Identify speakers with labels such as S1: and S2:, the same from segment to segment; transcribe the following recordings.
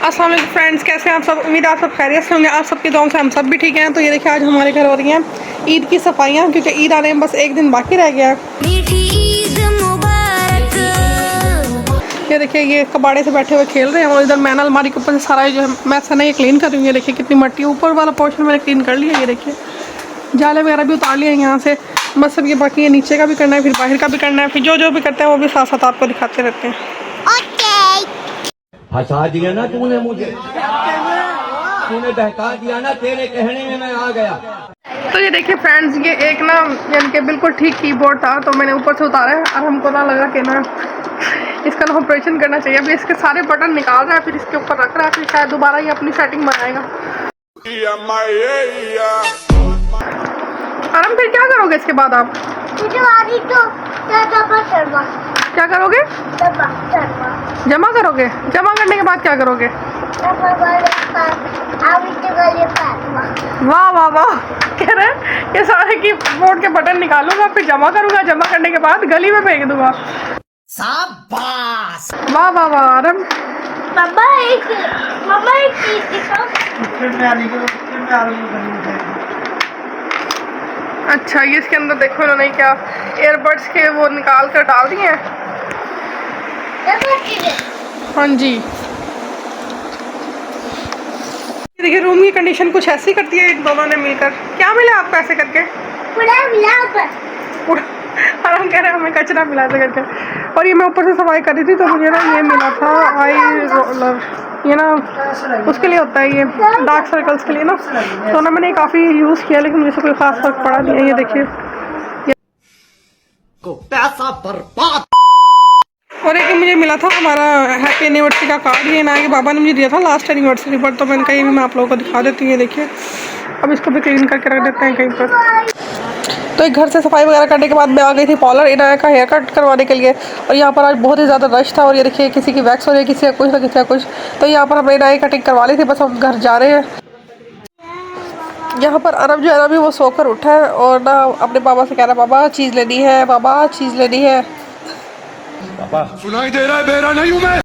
S1: अस्सलाम वालेकुम फ्रेंड्स, कैसे हैं आप सब। उम्मीद है आप सब खैरियत से होंगे। आप सबकी दुआओं से हम सब भी ठीक हैं। तो ये देखिए आज हमारे घर हो रही हैं ईद की सफाइयाँ, क्योंकि ईद आने में बस एक दिन बाकी रह गया है। ये देखिए ये कबाड़े से बैठे हुए खेल रहे हैं और इधर मैंने अलमारी के ऊपर से सारा जो है मैं सना ये क्लीन कर रही हूँ। ये देखिए कितनी मट्टी, ऊपर वाला पोर्शन मैंने क्लीन कर लिया। ये देखिए जाले वगैरह भी उतार लिए यहाँ से, बस सब ये बाकी ये नीचे का भी करना है, फिर बाहर का भी करना है, फिर जो भी करते हैं वो भी साथ साथ आपको दिखाते रहते हैं।
S2: हंसा दिया ना तूने मुझे, तूने बहका दिया ना, तेरे कहने में मैं आ गया।
S1: तो ये देखिए फ्रेंड्स, ये एक ना यानी कि बिल्कुल ठीक कीबोर्ड था, तो मैंने ऊपर से उतारा है और हमको ना लगा कि ना इसका ना ऑपरेशन करना चाहिए। अभी इसके सारे बटन निकाल रहा है, फिर इसके ऊपर रख रहा है, फिर शायद दोबारा ये अपनी सेटिंग बनाएगा। और हम फिर क्या करोगे इसके बाद आप? क्या करोगे? जमा करोगे? जमा करने के बाद क्या करोगे? वाह वाह वाह, कह रहे हैं ये सारे की बोर्ड के बटन निकालूंगा, फिर जमा करूंगा, जमा करने के बाद गली में फेंक दूंगा। शाबाश, वाह वाह वाह। आरम अच्छा, ये इसके अंदर देखो इन्होंने क्या एयरबड्स के वो निकाल कर डाल दिए हैं। हाँ जी, देखिए रूम की कंडीशन कुछ ऐसी करती है इन दोनों ने मिलकर। क्या मिला आपको ऐसे करके? और हम कह रहे हैं हमें कचरा मिला ऐसे करके। और ये मैं ऊपर से सफाई कर रही थी तो मुझे ना ये मिला था आई रोलर, ये ना उसके लिए होता है, ये डार्क सर्कल्स के लिए ना। तो ना मैंने काफ़ी यूज़ किया लेकिन मुझे कोई ख़ास फर्क पड़ा नहीं है। ये देखिए
S2: को पैसा बर्बाद।
S1: और एक मुझे मिला था हमारा हैप्पी एनिवर्सरी का कार्ड, ये ना कि बाबा ने मुझे दिया था लास्ट एनिवर्सरी पर, तो मैंने कहा ये भी मैं आप लोगों को दिखा देती हूँ। ये देखिए अब इसको भी क्लीन करके रख देते हैं कहीं पर। तो एक घर से सफाई वगैरह करने के बाद मैं आ गई थी पार्लर इनाया का हेयर कट करवाने के लिए। और यहाँ पर आज बहुत ही ज़्यादा रश था और ये देखिए किसी की वैक्स हो रही है, किसी का कुछ ना किसी का कुछ। तो यहाँ पर हमने इनाया कटिंग करवा ली थी, बस हम घर जा रहे हैं। यहाँ पर अरब जो है अभी वो सोकर उठा है और ना अपने पापा से कह रहा है पापा चीज़ लेनी है, पापा चीज़ लेनी है।
S2: पापा सुनाई दे रहा है, बेरा नहीं हूँ मैं।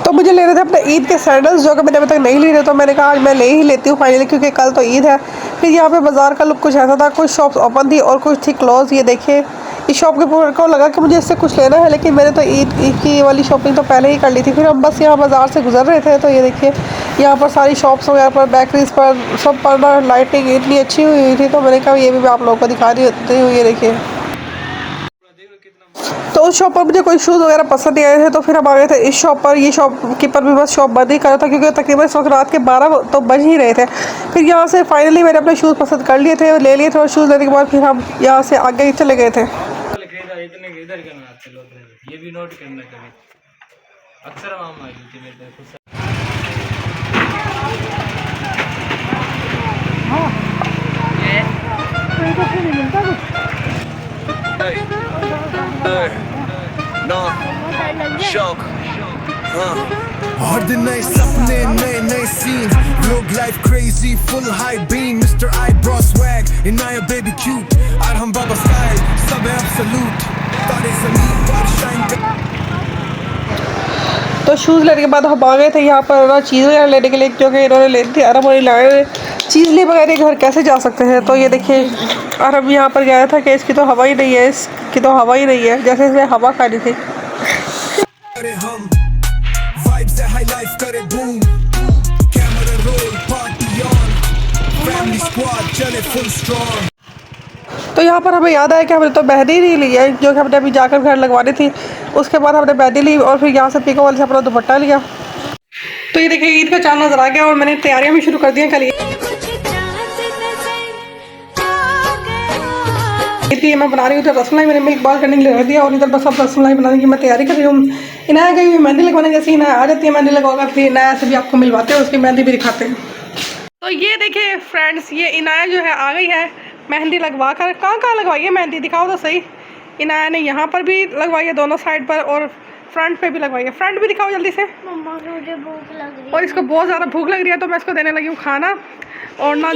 S1: तो मुझे लेने थे अपने ईद के सैंडल्स, जो कि मैंने अभी तक नहीं लिए थे, तो मैंने कहा आज मैं ले ही लेती हूँ फाइनली, क्योंकि कल तो ईद है। फिर यहाँ पे बाज़ार का लुक कुछ ऐसा था, कुछ शॉप्स ओपन थी और कुछ थी क्लोज। ये देखिए इस शॉप के ऊपर को लगा कि मुझे इससे कुछ लेना है, लेकिन मैंने तो ईद की वाली शॉपिंग तो पहले ही कर ली थी। फिर हम बस यहाँ बाज़ार से गुजर रहे थे तो ये देखिए यहाँ पर सारी शॉप्स वगैरह पर, बेकरीज पर, सब पर ना लाइटिंग इतनी अच्छी हुई थी, तो मैंने कहा ये भी आप लोगों को दिखा रही हूँ। ये देखिए तो उस शॉप पर मुझे कोई शूज़ वगैरह पसंद नहीं आए थे, तो फिर हम आ गए थे इस शॉप पर। ये शॉपकीपर भी बस शॉप बंद ही कर रहा था, क्योंकि तकरीबन इस वक्त रात के 12 तो बज ही रहे थे। फिर यहाँ से फाइनली मैंने अपने शूज़ पसंद कर लिए थे और ले लिए थे, और शूज़ लेने के बाद फिर हम यहाँ से आगे ही चले गए थे।
S3: ये भी नोट करना कभी अक्सर
S4: हर दिन नए सपने, नए नए सीन, लोग life crazy, full high beam, mister eyebrow swag, Inaya baby cute, और हम बाबा स्टाइल, सब है अब सलूट, तारे ज़मीन पर शाइन।
S1: तो शूज़ लेने के बाद हम आ गए थे यहाँ पर ना चीज़ वगैरह लेने के लिए, क्योंकि इन्होंने लेनी थी। अरब और लाए चीज़ लिए बगैर घर कैसे जा सकते हैं। तो ये देखिए अरब यहाँ पर गया था कि इसकी तो हवा ही नहीं है, इसकी तो हवा ही नहीं है, जैसे इसे हवा खानी थी।
S4: हम वाइब से हाई लाइफ करे boom, camera roll, party on, family squad चले फुल स्ट्रॉन्ग।
S1: तो यहाँ पर हमें याद आया कि हमने तो मेहंदी नहीं ली है, जो कि हमने अभी जाकर घर लगवानी थी। उसके बाद हमने मेहंदी ली और फिर यहाँ से पीको वाले से अपना दुपट्टा लिया। तो ये देखिए ईद का चांद नजर आ गया और मैंने तैयारियां भी शुरू कर दी हैं। कल ईद मैं बना रही हूँ, तो रसमलाई मैंने मिल्क बार करने के लिए रख दिया और इधर बस अब रसमलाई बनाने की मैं तैयारी कर रही हूँ। इनाया गई हुई मेहंदी लगवाने, जैसे इनाया आ जाती है मेहंदी लगवाकर, फिर इनाया से भी आपको मिलवाते हैं, उसकी मेहंदी भी दिखाते हैं। तो ये देखिए फ्रेंड्स, ये इनाया जो है आ गई है मेहंदी लगवा कर। कहाँ लगवाई है मेहंदी, दिखाओ तो सही। इनाया ने यहाँ पर भी लगवाई है दोनों साइड पर, और फ्रंट पे भी लगवाई है। फ्रंट भी दिखाओ जल्दी से।
S5: मम्मा मुझे भूख लग रही है
S1: और इसको बहुत ज़्यादा भूख लग रही है, तो मैं इसको देने लगी हूँ खाना, और ना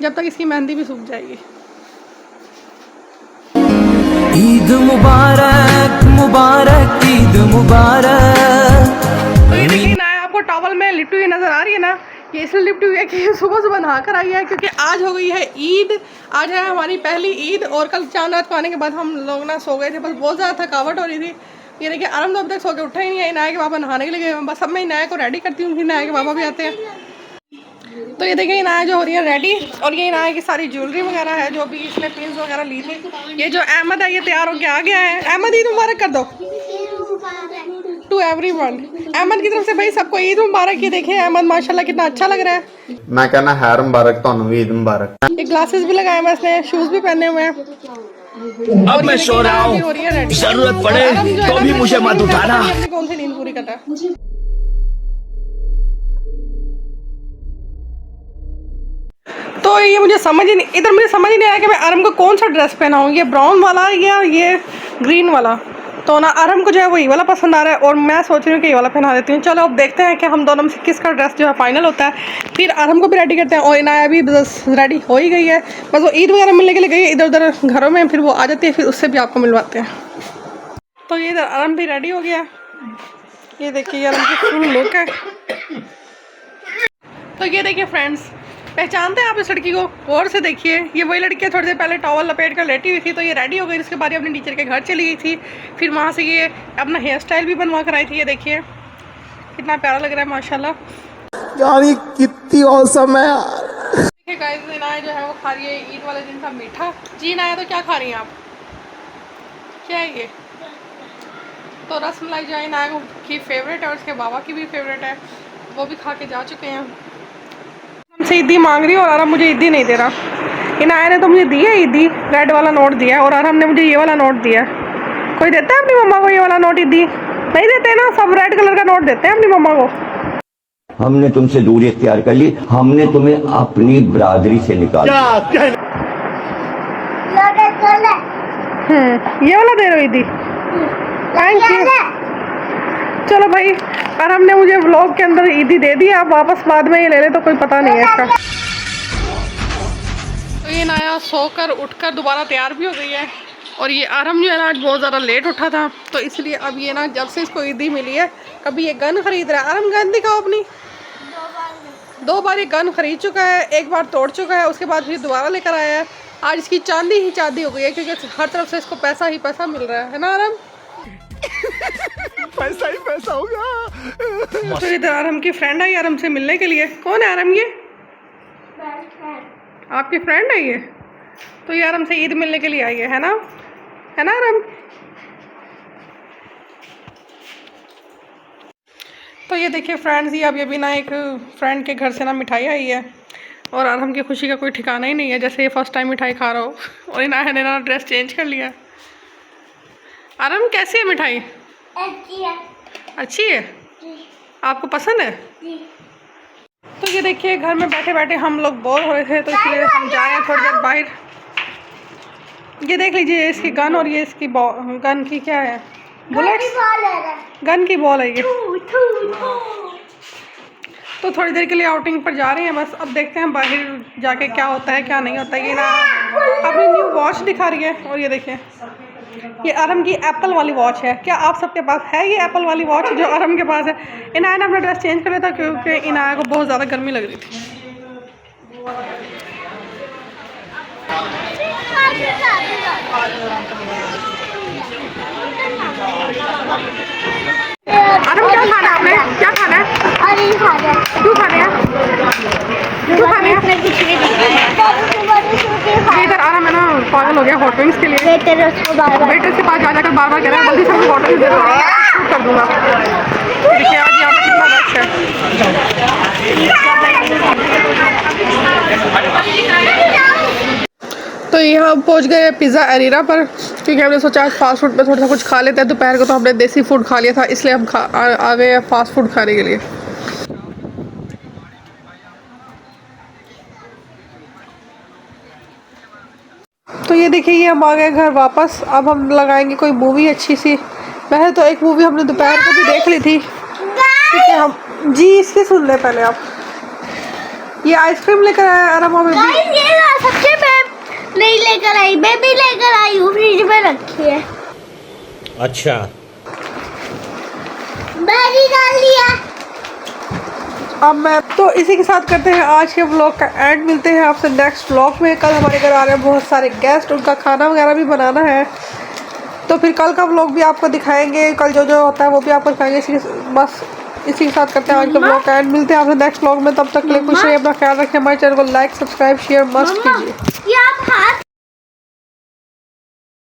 S1: जब तक इसकी मेहंदी भी सूख जाएगी।
S6: ईद मुबारक मुबारक ईद मुबारक।
S1: टॉवल में लिपटी हुई नज़र आ रही है ना, ये इसलिए लिपटी हुई है कि सुबह सुबह नहा कर आई है, क्योंकि आज हो गई है ईद। आज है हमारी पहली ईद और कल चांद रात को आने के बाद हम लोग ना सो गए थे, बस बहुत ज़्यादा थकावट हो रही थी। ये देखिए आराम तो अब तक सो के उठा ही नहीं है। इनाया के पापा नहाने के लिए गए, बस अब मैं इनाया को रेडी करती हूँ, फिर इनाया के पापा भी आते हैं। तो ये देखिए इनाया जो हो रही है रेडी, और ये इनाया की सारी ज्वेलरी वगैरह है जो भी इसने पिन्स वगैरह ली थी। ये जो अहमद है ये तैयार होके आ गया है। अहमद ईद मुबारक कर दो टू एवरीवन। अहमद की तरफ से भाई सबको ईद मुबारक। ये देखिए अहमद माशाल्लाह कितना अच्छा लग रहा है।
S6: मैं कहना हैर मुबारक, ਤੁਹਾਨੂੰ भी ईद मुबारक।
S1: ये ग्लासेस भी लगाए हैं इसने, शूज भी पहने हुए हैं।
S2: अब मैं सो रहा हूँ, जरूरत पड़े तो भी मुझे मत उठाना।
S1: कौन सी नींद पूरी करता है। तो ये मुझे समझ ही नहीं, इधर मुझे समझ ही नहीं आया कि मैं आरम को कौन सा ड्रेस पहनाऊँ, ये ब्राउन वाला या ये ग्रीन वाला। तो ना आरम को जो है वो ये वाला पसंद आ रहा है और मैं सोच रही हूँ कि ये वाला पहना देती हूँ। चलो अब देखते हैं कि हम दोनों में से किसका ड्रेस जो है फाइनल होता है। फिर आरम को भी रेडी करते हैं और इनाया भी बस रेडी हो ही गई है, बस वो ईद वगैरह मिलने के लिए गई है इधर उधर घरों में, फिर वो आ जाती है, फिर उससे भी आपको मिलवाते हैं। तो ये इधर आरम भी रेडी हो गया, ये देखिए आरम की फुल लुक है। तो ये देखिए फ्रेंड्स, पहचानते हैं आप इस लड़की को? गौर से देखिए, ये वही लड़की है थोड़ी देर पहले टॉवल लपेट कर लेटी हुई थी। तो ये रेडी हो गई, उसके बाद ये अपने टीचर के घर चली गई थी। फिर वहाँ से ये अपना हेयर स्टाइल भी बनवा कर आई थी। ये देखिए कितना प्यारा लग रहा है माशाल्लाह
S4: यार, ये कितनी औसम है यार।
S1: देखिए गाइस, इनाया जो है वो खा रही है ईद वाले दिन का मीठा। जी इनाया, तो क्या खा रही हैं आप? क्या है ये? तो रसमलाई जो है इनाया की फेवरेट है और उसके बाबा की भी फेवरेट है, वो भी खा के जा चुके हैं। हमसे ईदी मांग रही है और आराम मुझे ईदी नहीं दे रहा। इनाया ने तो मुझे दी है ईदी, रेड वाला नोट दिया है, और आराम ने मुझे ये वाला नोट दिया है। कोई देता है अपनी मम्मा को ये वाला नोट? ईदी नहीं देते ना, सब रेड कलर का नोट देते हैं अपनी मम्मा को।
S2: हमने तुमसे दूरी इख्तियार कर ली, हमने तुम्हें अपनी बरादरी से निकाला।
S1: ये वाला दे रहे हो ईदी? Thank you. चलो भाई, और हमने मुझे व्लॉग के अंदर ईदी दे दी, आप वापस बाद में ये ले ले तो कोई पता नहीं है इसका। तो ये नया सोकर उठकर दोबारा तैयार भी हो गई है, और ये आरम जो है ना आज बहुत ज़्यादा लेट उठा था, तो इसलिए अब ये ना जब से इसको ईदी मिली है, कभी ये गन खरीद रहा है। आरम गन दिखाओ अपनी। 2 बार ये गन खरीद चुका है, 1 बार तोड़ चुका है, उसके बाद फिर दोबारा लेकर आया है। आज इसकी चांदी ही चांदी हो गई है, क्योंकि हर तरफ से इसको पैसा ही पैसा मिल रहा है ना आरम?
S4: पैसा ही पैसा होगा।
S1: तो इधर आरम की फ्रेंड आई आरम से मिलने के लिए। कौन है आरम? ये आपकी फ्रेंड है ये? तो ये आरम से ईद मिलने के लिए आई है ना? है ना आरम? तो ये देखिए फ्रेंड्स, ये अभी ना एक फ्रेंड के घर से ना मिठाई आई है, और आरम की खुशी का कोई ठिकाना ही नहीं है, जैसे ये फर्स्ट टाइम मिठाई खा रहा हो। और इनाया ने ना ड्रेस चेंज कर लिया। आरम कैसी है मिठाई?
S5: अच्छी है।
S1: अच्छी है? आपको पसंद है? तो ये देखिए घर में बैठे बैठे हम लोग बोर हो रहे थे, तो इसलिए हम जा रहे हैं थोड़ी देर बाहर। ये देख लीजिए इसकी गन, और ये इसकी गन की क्या है, बुलेट गन की बॉल है ये। तो थोड़ी देर के लिए आउटिंग पर जा रहे हैं बस। अब देखते हैं बाहर जाके क्या होता है क्या नहीं होता है। ये ना अपनी न्यू वॉच दिखा रही है, और ये देखिए ये आरम की एप्पल वाली वॉच है। क्या आप सबके पास है ये एप्पल वाली वॉच जो आरम के पास है? इनाया ने अपना ड्रेस चेंज कर लिया था क्योंकि इनाया को बहुत ज़्यादा गर्मी लग रही थी। आरम क्या खाना है आपने? क्या खाना है? क्यों खाने हैं? क्यों खाने हैं? इधर आरम है ना पागल हो गया हॉट विंग्स के लिए। वेटर के पास जा जाकर बार बार कह रहा है जल्दी से हॉट विंग्स दे दो, शूट कर दूंगा। देखिए आज यहाँ पे कितना रश है। तो यहाँ पहुँच गए पिज़्ज़ा एरिरा पर, क्योंकि हमने सोचा आज फास्ट फूड में थोड़ा सा कुछ खा लेते हैं। दोपहर को तो हमने देसी फूड खा लिया था, इसलिए हम आ गए फास्ट फूड खाने के लिए। तो ये देखिए ये हम आ गए घर वापस। अब हम लगाएंगे कोई मूवी अच्छी सी। वैसे तो एक मूवी हमने दोपहर को भी देख ली थी, ठीक है। हम जी इसके सुन ले पहले आप। ये आइसक्रीम लेकर आया आराम में
S5: सबसे नहीं लेकर आई, बेबी लेकर आई हूँ, फ्रिज में रखी है।
S2: अच्छा,
S5: मैगी डाल लिया।
S1: अब मैं तो इसी के साथ करते हैं आज के व्लॉग का एंड। मिलते हैं आपसे नेक्स्ट व्लॉग में। कल हमारे घर आ रहे हैं बहुत सारे गेस्ट, उनका खाना वगैरह भी बनाना है, तो फिर कल का व्लॉग भी आपको दिखाएंगे। कल जो जो होता है वो भी आपको दिखाएंगे। बस इसी के साथ करते हैं आज के व्लॉग का एंड। मिलते हैं आपसे नेक्स्ट व्लॉग में, तब तक के लिए खुश रहिए, अपना ख्याल रखें, हमारे चैनल को लाइक सब्सक्राइब शेयर मस्ट कीजिए।
S5: ये आप हाथ